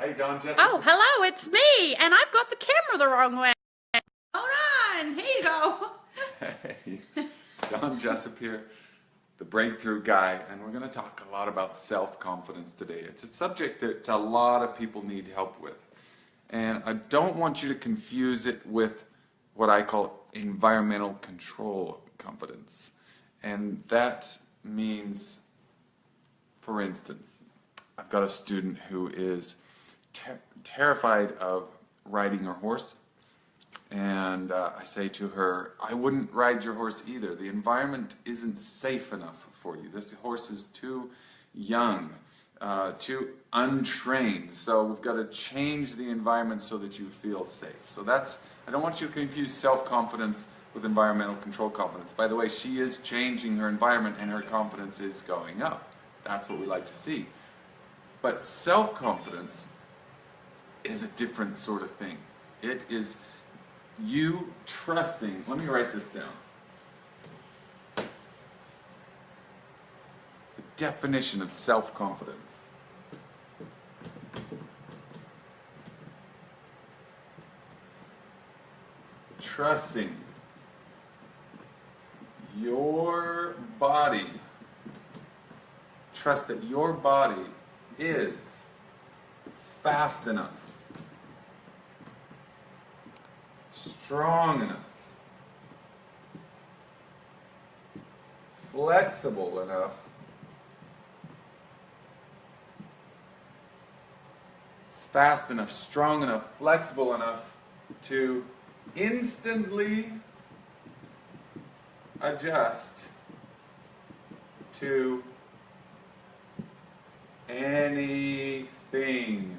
Hey, Don Jessop. Oh, hello, it's me, and I've got the camera the wrong way. Hold on, here you go. Hey, Don Jessop here, the breakthrough guy, and we're going to talk a lot about self-confidence today. It's a subject that a lot of people need help with. And I don't want you to confuse it with what I call environmental control confidence. And that means, for instance, I've got a student who is terrified of riding her horse, and I say to her, I wouldn't ride your horse either. The environment isn't safe enough for you. This horse is too young, too untrained, so we've got to change the environment so that you feel safe. So I don't want you to confuse self-confidence with environmental control confidence. By the way, she is changing her environment and her confidence is going up. That's what we like to see. But self-confidence is a different sort of thing. It is you trusting. Let me write this down. The definition of self-confidence. Trusting your body. Trust that your body is fast enough, strong enough, flexible enough, fast enough, strong enough, flexible enough to instantly adjust to anything.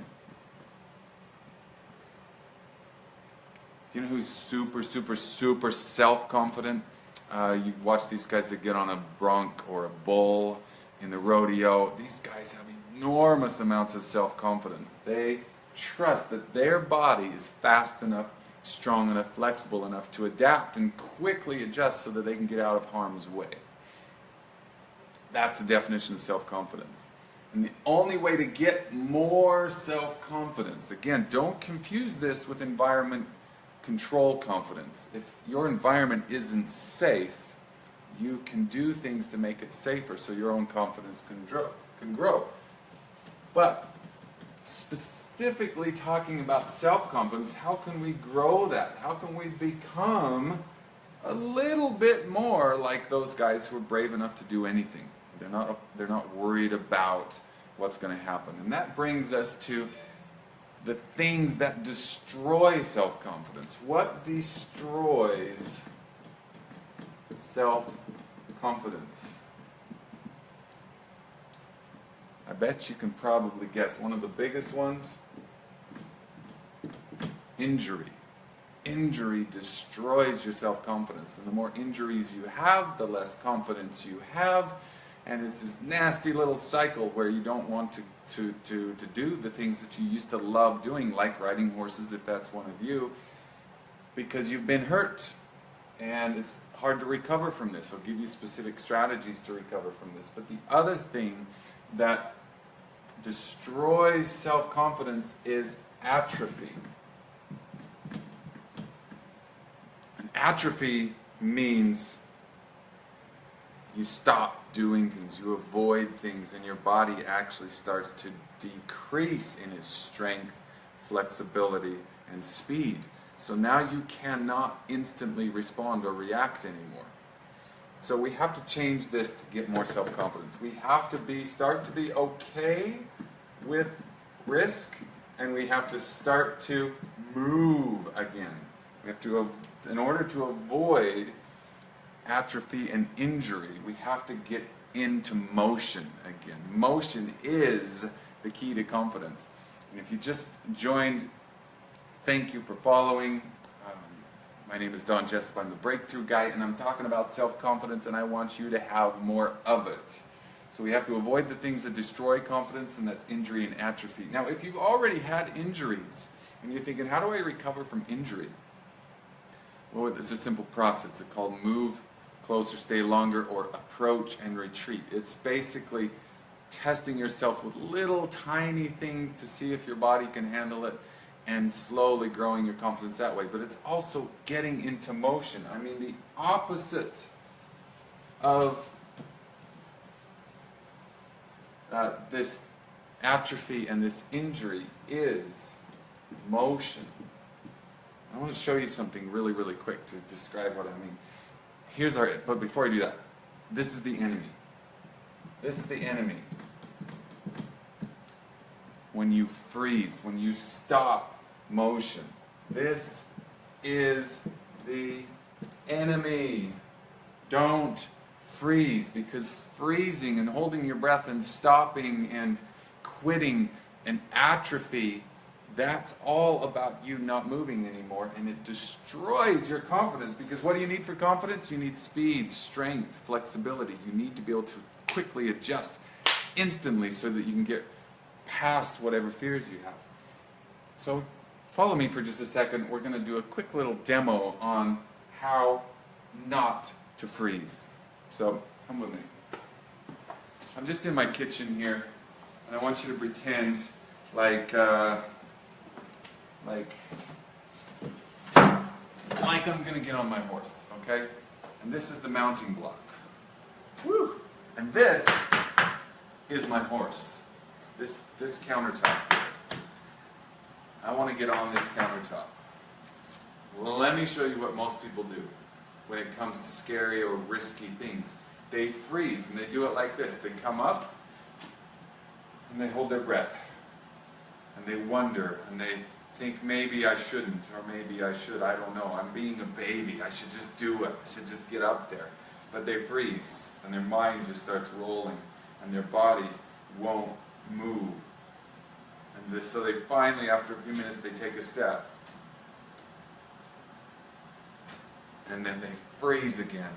Do you know who's super self-confident? You watch these guys that get on a bronc or a bull in the rodeo. These guys have enormous amounts of self-confidence. They trust that their body is fast enough, strong enough, flexible enough to adapt and quickly adjust so that they can get out of harm's way. That's the definition of self-confidence. And the only way to get more self-confidence, again, don't confuse this with environment control confidence. If your environment isn't safe, you can do things to make it safer so your own confidence can grow. But specifically talking about self-confidence, how can we grow that? How can we become a little bit more like those guys who are brave enough to do anything? They're not worried about what's going to happen. And that brings us to the things that destroy self-confidence. What destroys self-confidence? I bet you can probably guess. One of the biggest ones, injury. Injury destroys your self-confidence. And the more injuries you have, the less confidence you have. And it's this nasty little cycle where you don't want to do the things that you used to love doing, like riding horses if that's one of you, because you've been hurt. And it's hard to recover from this. I'll give you specific strategies to recover from this. But the other thing that destroys self-confidence is atrophy. And atrophy means you stop doing things, you avoid things, and your body actually starts to decrease in its strength, flexibility, and speed. So now you cannot instantly respond or react anymore. So we have to change this to get more self-confidence. We have to start to be okay with risk, and we have to start to move again. We have to, in order to avoid atrophy and injury, we have to get into motion again. Motion is the key to confidence. And if you just joined, thank you for following. My name is Don Jessop. I'm the breakthrough guy, and I'm talking about self-confidence, and I want you to have more of it. So we have to avoid the things that destroy confidence, and that's injury and atrophy. Now, if you've already had injuries, and you're thinking, how do I recover from injury? Well, it's a simple process. It's called move closer, stay longer, or approach and retreat. It's basically testing yourself with little tiny things to see if your body can handle it, and slowly growing your confidence that way. But it's also getting into motion. I mean, the opposite of this atrophy and this injury is motion. I want to show you something really, really quick to describe what I mean. But before I do that, this is the enemy. This is the enemy. When you freeze, when you stop motion, this is the enemy. Don't freeze, because freezing and holding your breath and stopping and quitting and atrophy, that's all about you not moving anymore, and it destroys your confidence. Because what do you need for confidence? You need speed, strength, flexibility. You need to be able to quickly adjust instantly so that you can get past whatever fears you have. So follow me for just a second. We're going to do a quick little demo on how not to freeze. So come with me. I'm just in my kitchen here, and I want you to pretend like I'm going to get on my horse, okay? And this is the mounting block. Woo! And this is my horse. This countertop. I want to get on this countertop. Well, let me show you what most people do when it comes to scary or risky things. They freeze, and they do it like this. They come up, and they hold their breath. And they wonder, and they think maybe I shouldn't, or maybe I should, I don't know. I'm being a baby, I should just do it, I should just get up there. But they freeze, and their mind just starts rolling, and their body won't move. And so they finally, after a few minutes, they take a step. And then they freeze again.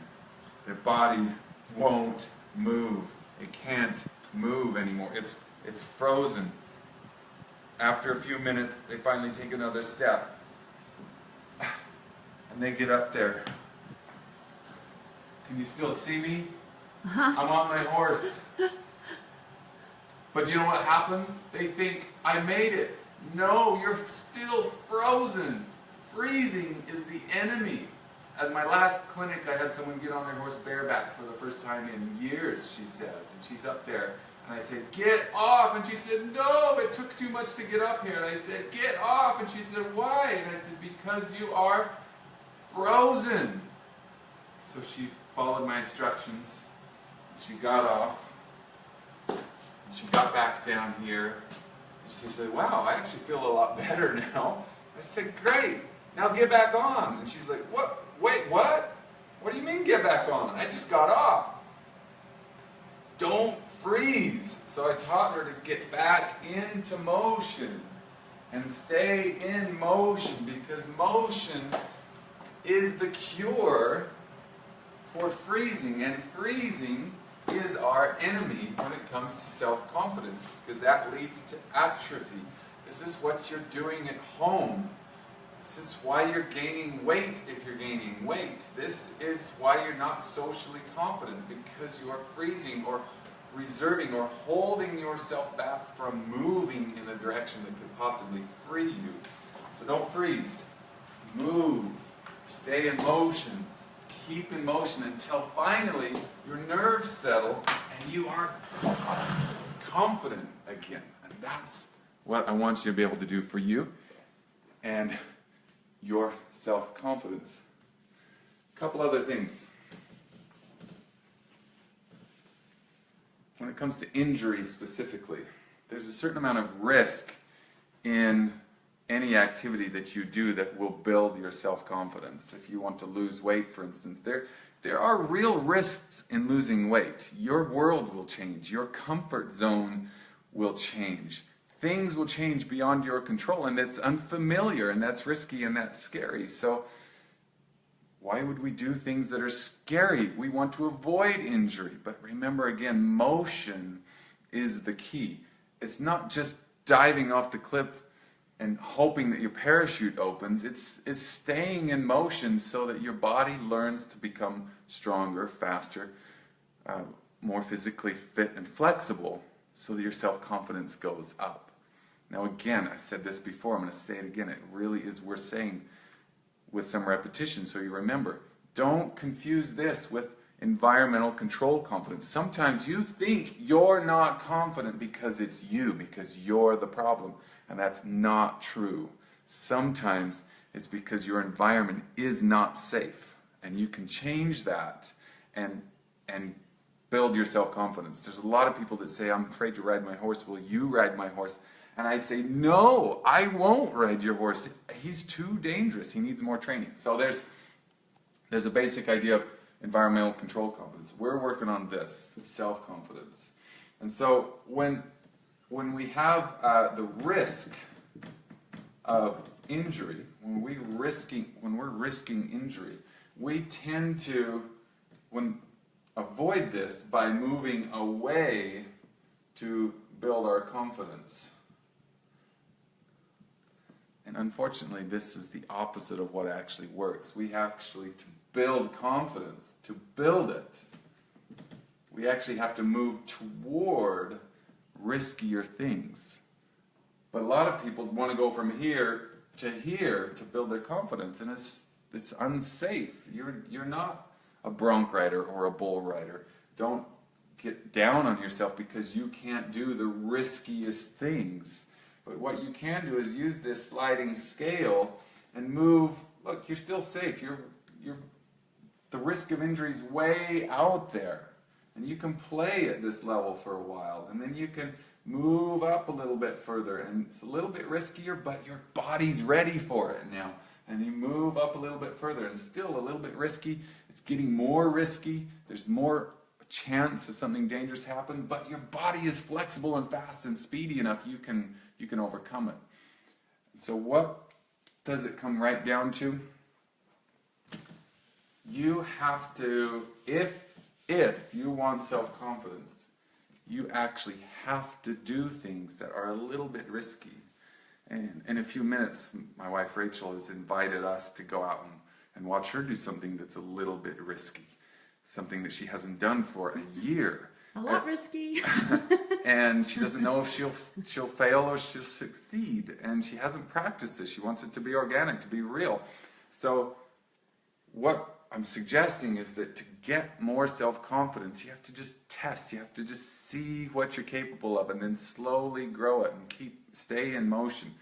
Their body won't move. It can't move anymore. It's frozen. After a few minutes, they finally take another step. And they get up there. Can you still see me? I'm on my horse. But you know what happens? They think, I made it. No, you're still frozen. Freezing is the enemy. At my last clinic, I had someone get on their horse bareback for the first time in years, she says. And she's up there. And I said, get off. And she said, no, it took too much to get up here. And I said, get off. And she said, why? And I said, because you are frozen. So she followed my instructions. She got off. She got back down here. And she said, wow, I actually feel a lot better now. I said, great. Now get back on. And she's like, what? Wait, what? What do you mean get back on? I just got off. Don't freeze. So I taught her to get back into motion and stay in motion, because motion is the cure for freezing, and freezing is our enemy when it comes to self-confidence, because that leads to atrophy. This is what you're doing at home. This is why you're gaining weight if you're gaining weight. This is why you're not socially confident, because you are freezing or reserving or holding yourself back from moving in a direction that could possibly free you. So don't freeze. Move. Stay in motion. Keep in motion until finally your nerves settle and you are confident again. And that's what I want you to be able to do for you and your self-confidence. A couple other things. When it comes to injury specifically, there's a certain amount of risk in any activity that you do that will build your self-confidence. If you want to lose weight, for instance, there are real risks in losing weight. Your world will change. Your comfort zone will change. Things will change beyond your control, and it's unfamiliar, and that's risky, and that's scary. So why would we do things that are scary? We want to avoid injury. But remember again, motion is the key. It's not just diving off the cliff and hoping that your parachute opens. It's staying in motion so that your body learns to become stronger, faster, more physically fit and flexible. so that your self-confidence goes up. Now again, I said this before, I'm going to say it again. It really is worth saying with some repetition so you remember. Don't confuse this with environmental control confidence. Sometimes you think you're not confident because it's you, because you're the problem, and that's not true. Sometimes it's because your environment is not safe, and you can change that and build your self-confidence. There's a lot of people that say, I'm afraid to ride my horse. Will you ride my horse? And I say, no, I won't ride your horse. He's too dangerous. He needs more training. So there's a basic idea of environmental control confidence. We're working on this, self-confidence. And so when we have the risk of injury, when we're risking injury, we tend to avoid this by moving away to build our confidence. And unfortunately, this is the opposite of what actually works. We actually, to build confidence, to build it, we actually have to move toward riskier things. But a lot of people want to go from here to build their confidence, and it's unsafe. You're not a bronc rider or a bull rider. Don't get down on yourself because you can't do the riskiest things. But what you can do is use this sliding scale and move. Look, you're still safe. The risk of injury is way out there. And you can play at this level for a while. And then you can move up a little bit further. And it's a little bit riskier, but your body's ready for it now. And you move up a little bit further. And still a little bit risky. It's getting more risky. There's more chance of something dangerous happen. But your body is flexible and fast and speedy enough you can overcome it. So what does it come right down to? You have to, if you want self-confidence, you actually have to do things that are a little bit risky. And in a few minutes, my wife Rachel has invited us to go out and watch her do something that's a little bit risky. Something that she hasn't done for a year. A lot risky. And she doesn't know if she'll fail or she'll succeed. And she hasn't practiced this. She wants it to be organic, to be real. So what I'm suggesting is that to get more self-confidence, you have to just test. You have to just see what you're capable of and then slowly grow it and stay in motion.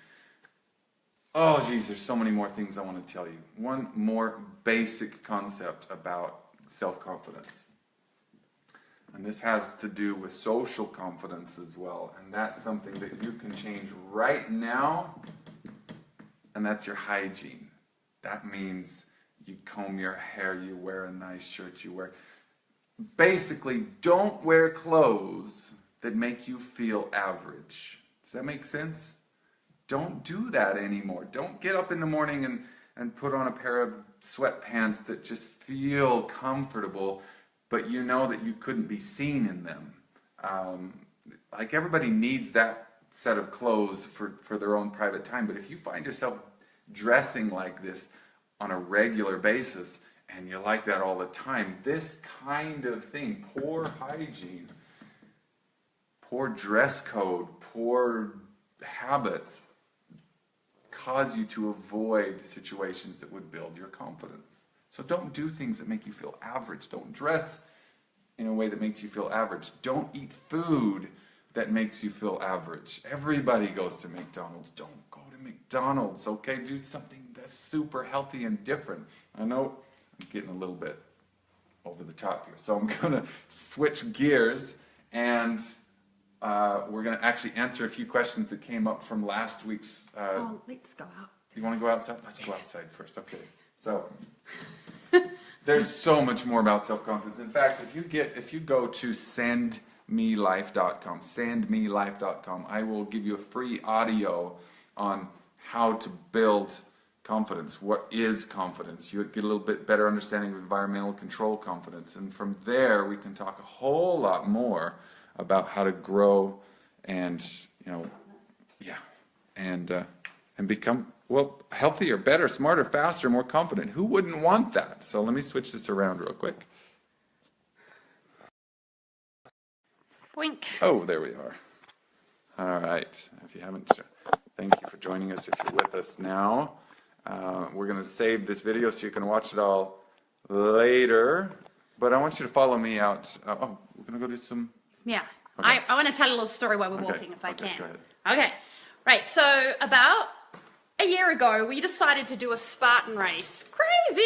Oh, geez, there's so many more things I want to tell you. One more basic concept about self-confidence. And this has to do with social confidence as well. And that's something that you can change right now. And that's your hygiene. That means you comb your hair, you wear a nice shirt, basically, don't wear clothes that make you feel average. Does that make sense? Don't do that anymore. Don't get up in the morning and put on a pair of sweatpants that just feel comfortable, but you know that you couldn't be seen in them. Like everybody needs that set of clothes for their own private time, but if you find yourself dressing like this on a regular basis and you're like that all the time, this kind of thing, poor hygiene, poor dress code, poor habits, cause you to avoid situations that would build your confidence. So don't do things that make you feel average. Don't dress in a way that makes you feel average. Don't eat food that makes you feel average. Everybody goes to McDonald's. Don't go to McDonald's, okay? Do something that's super healthy and different. I know I'm getting a little bit over the top here, so I'm going to switch gears and we're going to actually answer a few questions that came up from last week's... let's go out. You want to go outside? Let's go outside first. Okay. So there's so much more about self-confidence. In fact, if you go to sendmelife.com, I will give you a free audio on how to build confidence. What is confidence? You get a little bit better understanding of environmental control confidence, and from there we can talk a whole lot more about how to grow and and become healthier, better, smarter, faster, more confident. Who wouldn't want that? So let me switch this around real quick. Boink. Oh, there we are. All right. If you haven't, thank you for joining us. If you're with us now, we're going to save this video so you can watch it all later. But I want you to follow me out. We're going to go do some. Yeah. Okay. I want to tell a little story while we're Okay. walking, if I Okay, can. go ahead. Okay. Right. So about a year ago, we decided to do a Spartan race. Crazy.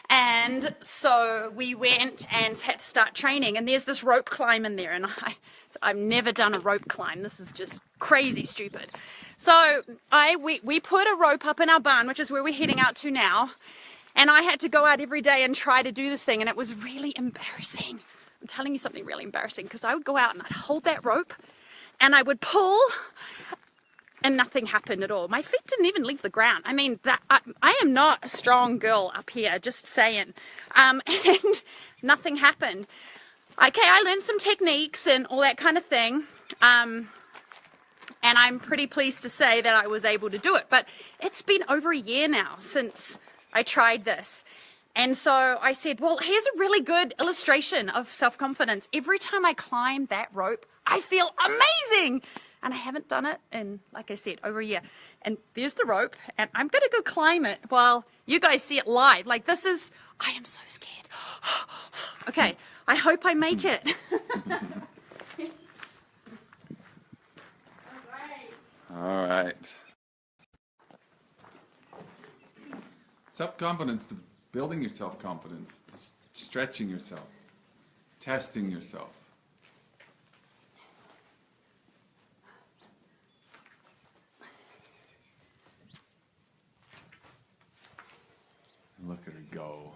And so we went and had to start training. And there's this rope climb in there. And I've never done a rope climb. This is just crazy stupid. So we put a rope up in our barn, which is where we're heading out to now. And I had to go out every day and try to do this thing. And it was really embarrassing. I'm telling you something really embarrassing, because I would go out and I'd hold that rope and I would pull and nothing happened at all. My feet didn't even leave the ground. I mean, I am not a strong girl up here, just saying. And nothing happened. Okay, I learned some techniques and all that kind of thing. And I'm pretty pleased to say that I was able to do it. But it's been over a year now since I tried this. And so I said, well, here's a really good illustration of self-confidence. Every time I climb that rope, I feel amazing. And I haven't done it in, like I said, over a year. And there's the rope, and I'm going to go climb it while you guys see it live. Like, this is, I am so scared. Okay, I hope I make it. All right. Self-confidence, building your self-confidence, stretching yourself, testing yourself. And look at her go.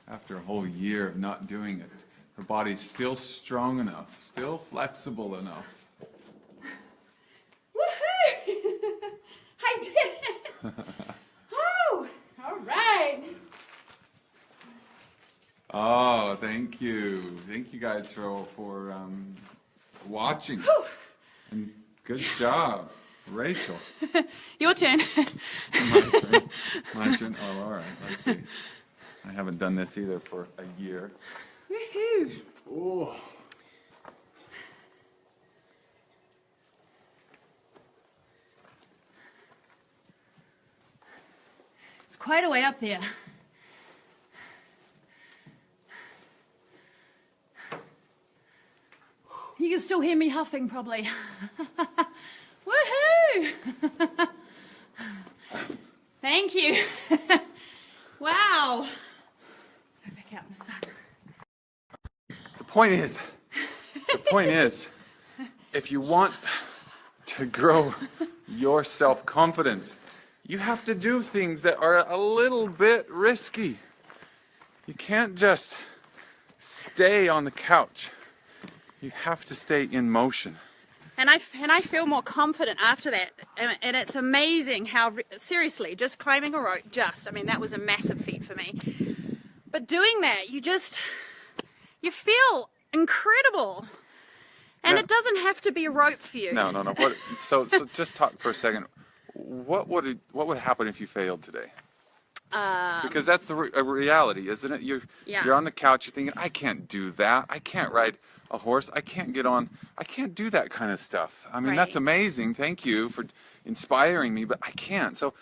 After a whole year of not doing it, her body's still strong enough, still flexible enough. Woohoo! I did it! Oh, all right. Oh, thank you. Thank you guys for watching. Whew. And good job, Rachel. Your turn. My turn. My turn. Oh, all right. Let's see. I haven't done this either for a year. Woohoo! Oh. It's quite a way up there. You can still hear me huffing, probably. Woohoo! Thank you. Wow. Go back out in the sun. The point is, if you want to grow your self-confidence, you have to do things that are a little bit risky. You can't just stay on the couch. You have to stay in motion. And I feel more confident after that. And it's amazing how, seriously, just climbing a rope, I mean, that was a massive feat for me. But doing that, you feel incredible. And it doesn't have to be a rope for you. No. So just talk for a second. What would happen if you failed today? Because that's the reality, isn't it? You're on the couch. You're thinking, I can't do that. I can't ride a horse. I can't do that kind of stuff. I mean, that's amazing. Thank you for inspiring me, but I can't. So,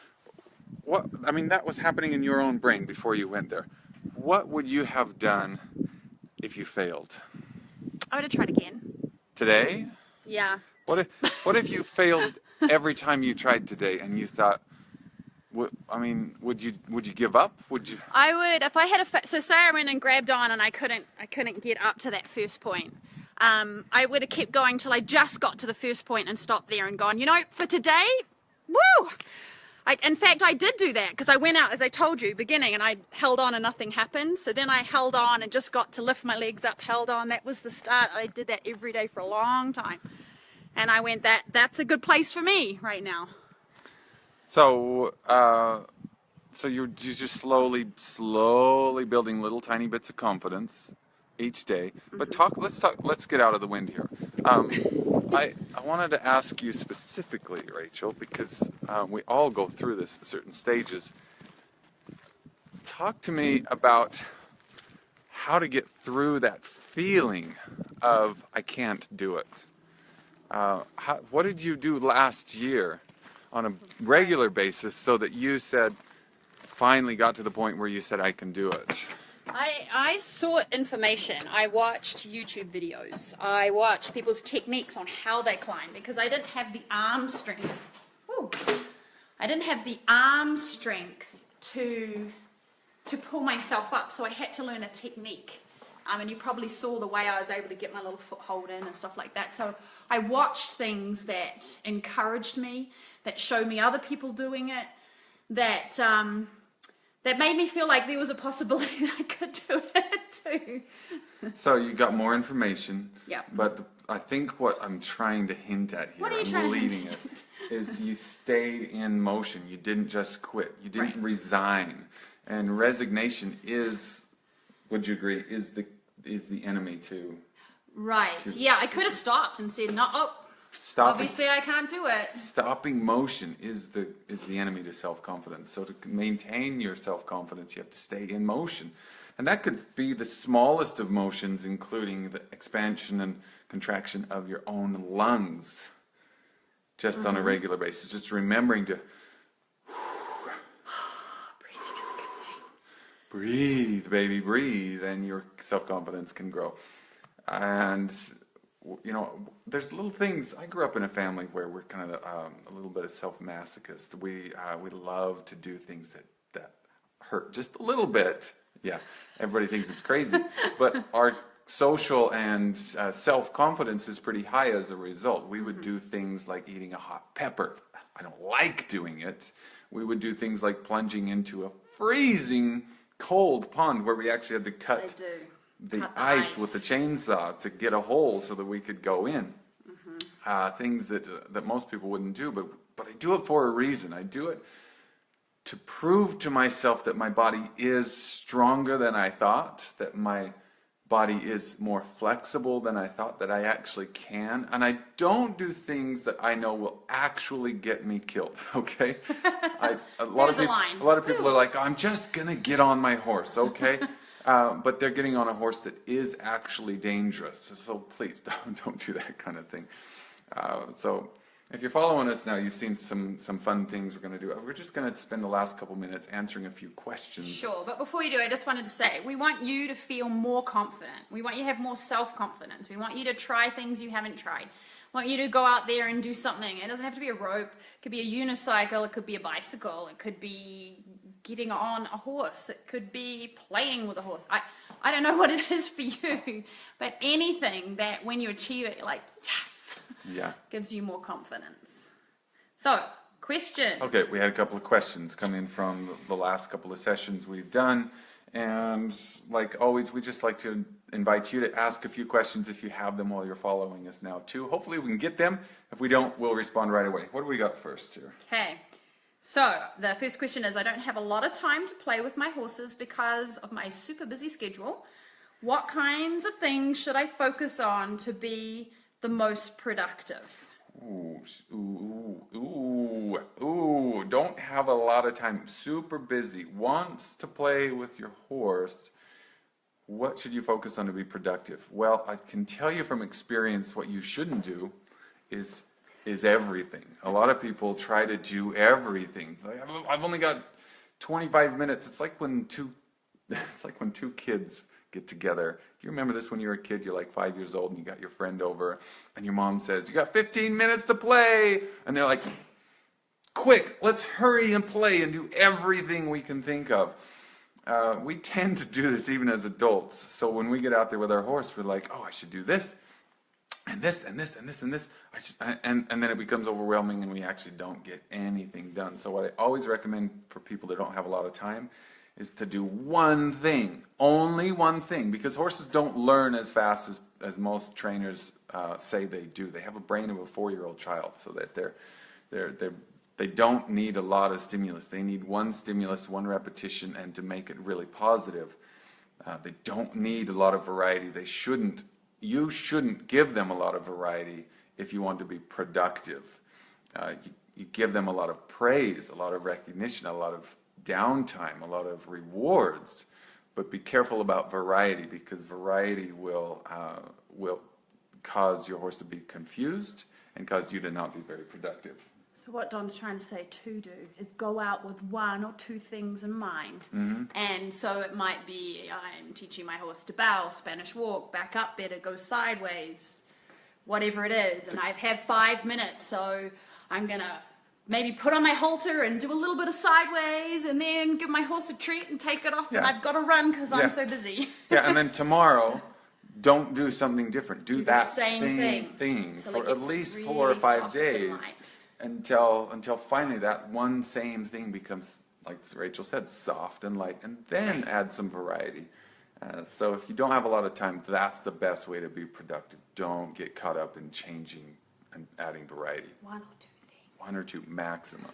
that was happening in your own brain before you went there. What would you have done if you failed? I would have tried again. Today? Yeah. What if you failed every time you tried today and you thought, would you give up? Would you? I would, if I had so say I went and grabbed on and I couldn't get up to that first point. I would have kept going till I just got to the first point and stopped there and gone, for today, woo! In fact, I did do that because I went out, as I told you, beginning, and I held on and nothing happened. So then I held on and just got to lift my legs up, held on. That was the start. I did that every day for a long time. And I went, that's a good place for me right now. So, you're just slowly building little tiny bits of confidence each day. But let's get out of the wind here. I wanted to ask you specifically, Rachel, because we all go through this at certain stages. Talk to me about how to get through that feeling of I can't do it. What did you do last year on a regular basis so that you said, finally got to the point where you said, I can do it? I sought information. I watched YouTube videos. I watched people's techniques on how they climb because I didn't have the arm strength. Woo. I didn't have the arm strength to pull myself up, so I had to learn a technique. And you probably saw the way I was able to get my little foothold in and stuff like that. So I watched things that encouraged me, that showed me other people doing it, that made me feel like there was a possibility that I could do it too. So you got more information. Yeah. But I think what I'm trying to hint at here, What are you I'm trying to leading hint it, is you stayed in motion. You didn't just quit. You didn't resign. And resignation is, would you agree, is the enemy to... Right. Yeah, I could have stopped and said, no, obviously I can't do it. Stopping motion is the enemy to self-confidence. So to maintain your self-confidence, you have to stay in motion. And that could be the smallest of motions, including the expansion and contraction of your own lungs, just on a regular basis. Just remembering to Breathing is a good thing. breathe, baby, breathe, and your self-confidence can grow. And there's little things. I grew up in a family where we're kind of a little bit of self-masochist. We love to do things that hurt just a little bit. Yeah, everybody thinks it's crazy, but our social and self-confidence is pretty high as a result. We would do things like eating a hot pepper. I don't like doing it. We would do things like plunging into a freezing cold pond where we actually had to cut the ice with the chainsaw to get a hole so that we could go in. Things that most people wouldn't do, but I do it for a reason. I do it to prove to myself that my body is stronger than I thought, that my body is more flexible than I thought, that I actually can. And I don't do things that I know will actually get me killed, okay? A lot of people are like, I'm just going to get on my horse, okay? But they're getting on a horse that is actually dangerous. So please don't do that kind of thing. So if you're following us now, you've seen some fun things we're going to do. We're just going to spend the last couple minutes answering a few questions. Sure, but before you do, I just wanted to say, we want you to feel more confident. We want you to have more self-confidence. We want you to try things you haven't tried. We want you to go out there and do something. It doesn't have to be a rope. It could be a unicycle. It could be a bicycle. It could be getting on a horse. It could be playing with a horse. I don't know what it is for you, but anything that when you achieve it, you're like, yes. Yeah. Gives you more confidence. So, question. Okay, we had a couple of questions come in from the last couple of sessions we've done. And like always, we just like to invite you to ask a few questions if you have them while you're following us now too. Hopefully we can get them. If we don't, we'll respond right away. What do we got first here? Okay. So, the first question is, I don't have a lot of time to play with my horses because of my super busy schedule. What kinds of things should I focus on to be the most productive? Don't have a lot of time. Super busy. Wants to play with your horse. What should you focus on to be productive? Well, I can tell you from experience what you shouldn't do is everything. A lot of people try to do everything. I've only got 25 minutes. It's like when two kids get together. Do you remember this when you were a kid? You're like 5 years old and you got your friend over and your mom says, you got 15 minutes to play. And they're like, quick, let's hurry and play and do everything we can think of. We tend to do this even as adults. So when we get out there with our horse, we're like, oh, I should do this and this and this and this and this. And then it becomes overwhelming and we actually don't get anything done. So what I always recommend for people that don't have a lot of time is to do one thing, only one thing, because horses don't learn as fast as most trainers say they do. They have a brain of a 4-year-old child, so that they don't need a lot of stimulus. They need one stimulus, one repetition, and to make it really positive. They don't need a lot of variety. You shouldn't give them a lot of variety if you want to be productive. You give them a lot of praise, a lot of recognition, a lot of downtime, a lot of rewards, but be careful about variety, because variety will cause your horse to be confused and cause you to not be very productive. So what Don's trying to say to do is go out with one or two things in mind. And so it might be, I'm teaching my horse to bow, Spanish walk, back up better, go sideways, whatever it is. And I have 5 minutes, so I'm going to maybe put on my halter and do a little bit of sideways and then give my horse a treat and take it off and I've got to run because I'm so busy. And then tomorrow, don't do something different. Do that the same thing for at least 4 or 5 days until finally that one same thing becomes, like Rachel said, soft and light, and then add some variety. So if you don't have a lot of time, that's the best way to be productive. Don't get caught up in changing and adding variety. 1 or 2 things. 1 or 2 maximum.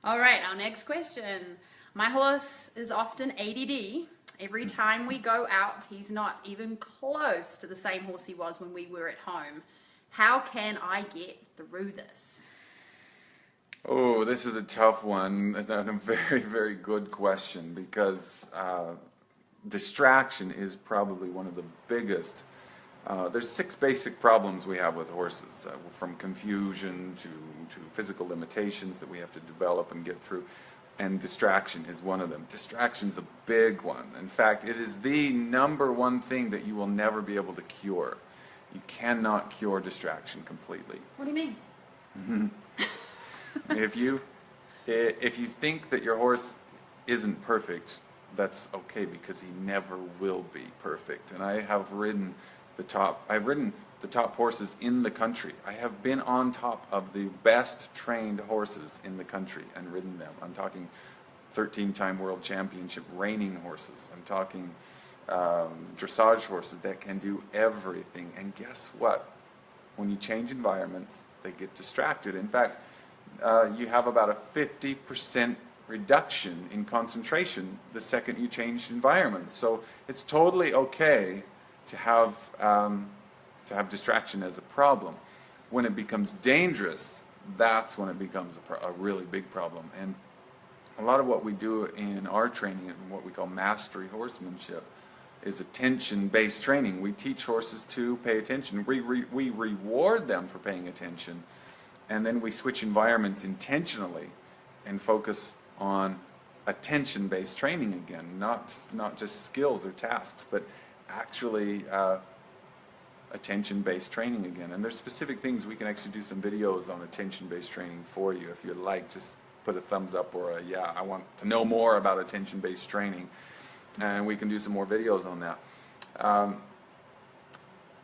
All right, our next question. My horse is often ADD. Every time we go out, he's not even close to the same horse he was when we were at home. How can I get through this? Oh, this is a tough one, and a very, very good question, because distraction is probably one of the biggest. There's 6 basic problems we have with horses, from confusion to physical limitations that we have to develop and get through, and distraction is one of them. Distraction's a big one. In fact, it is the #1 thing that you will never be able to cure. You cannot cure distraction completely. What do you mean? If you think that your horse isn't perfect, that's okay, because he never will be perfect. And I have ridden the top horses in the country. I have been on top of the best trained horses in the country and ridden them. I'm talking 13-time world championship reining horses. I'm talking dressage horses that can do everything. And guess what? When you change environments, they get distracted. In fact, you have about a 50% reduction in concentration the second you change environments. So it's totally okay to have distraction as a problem. When it becomes dangerous, that's when it becomes a really big problem. And a lot of what we do in our training, and what we call mastery horsemanship, is attention-based training. We teach horses to pay attention. We reward them for paying attention, and then we switch environments intentionally and focus on attention-based training again, not just skills or tasks, but actually attention-based training again. And there's specific things. We can actually do some videos on attention-based training for you. If you'd like, just put a thumbs up or a yeah, I want to know more about attention-based training. And we can do some more videos on that.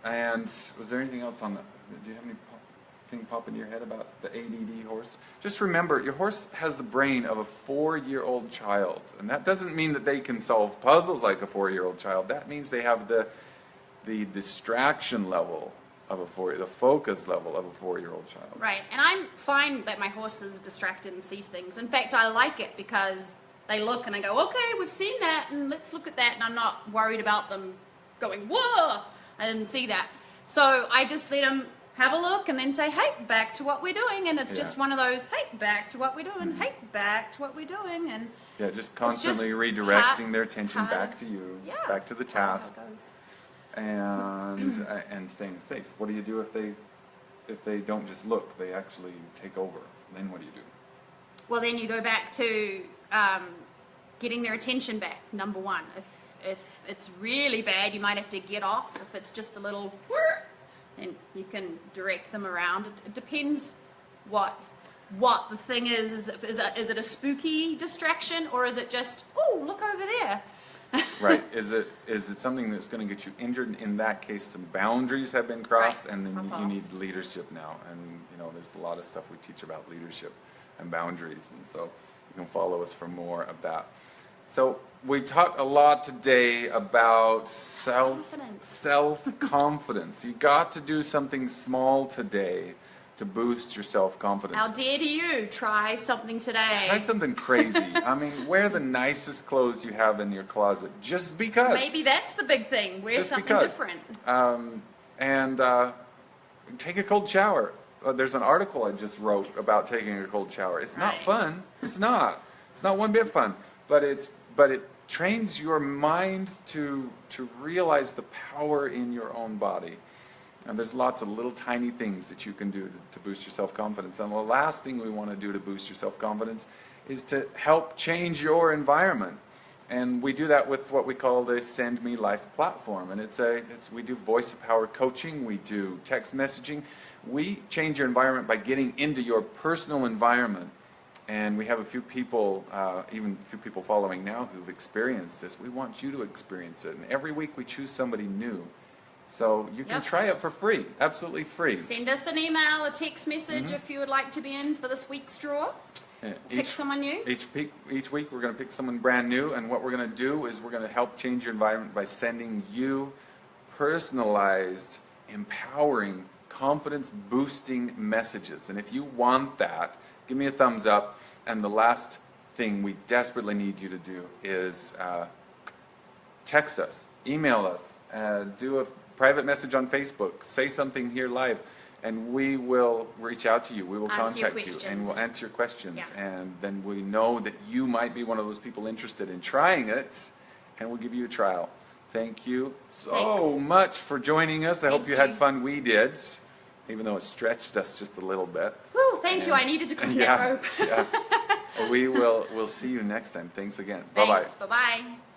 And was there anything else on that? Do you have anything pop in your head about the ADD horse? Just remember, your horse has the brain of a 4-year-old child. And that doesn't mean that they can solve puzzles like a 4-year-old child. That means they have the distraction level of the focus level of a 4-year-old child. Right, and I'm fine that my horse is distracted and sees things. In fact, I like it because they look and I go, okay, we've seen that, and let's look at that, and I'm not worried about them going, whoa, I didn't see that. So I just let them have a look and then say, hey, back to what we're doing, and it's just one of those, hey, back to what we're doing, hey, back to what we're doing, and just constantly redirecting their attention back to you, back to the task, and staying safe. What do you do if they don't just look, they actually take over? Then what do you do? Well, then you go back to getting their attention back, #1. If it's really bad, you might have to get off. If it's just a little, then you can direct them around. It depends what the thing is. Is it a spooky distraction, or is it just, oh, look over there? Right. Is it something that's going to get you injured? In that case, some boundaries have been crossed, and then you need leadership now. And there's a lot of stuff we teach about leadership and boundaries, and so you can follow us for more of that. So we talked a lot today about self-confidence. You got to do something small today to boost your self-confidence. How dare you try something today? Try something crazy. I mean, wear the nicest clothes you have in your closet, just because. Maybe that's the big thing. Wear something different. And take a cold shower. There's an article I just wrote about taking a cold shower. It's not fun. It's not. It's not one bit fun. But it trains your mind to realize the power in your own body. And there's lots of little tiny things that you can do to boost your self-confidence. And the last thing we want to do to boost your self-confidence is to help change your environment. And we do that with what we call the Send Me Life platform. And we do voice of power coaching, we do text messaging. We change your environment by getting into your personal environment. And we have a few people, even a few people following now who've experienced this. We want you to experience it. And every week we choose somebody new. So you can try it for free, absolutely free. Send us an email, a text message if you would like to be in for this week's draw. Pick someone new. Each week we're going to pick someone brand new, and what we're going to do is we're going to help change your environment by sending you personalized, empowering, confidence-boosting messages. And if you want that, give me a thumbs up. And the last thing we desperately need you to do is text us, email us, do a private message on Facebook, say something here live, and we will reach out to you. We will contact you and we'll answer your questions. And then we know that you might be one of those people interested in trying it, and we'll give you a trial. Thank you so much for joining us. I hope you had fun. We did, even though it stretched us just a little bit. Woo, thank you. I needed to climb that rope. We'll see you next time. Thanks again. Thanks. Bye-bye. Bye-bye.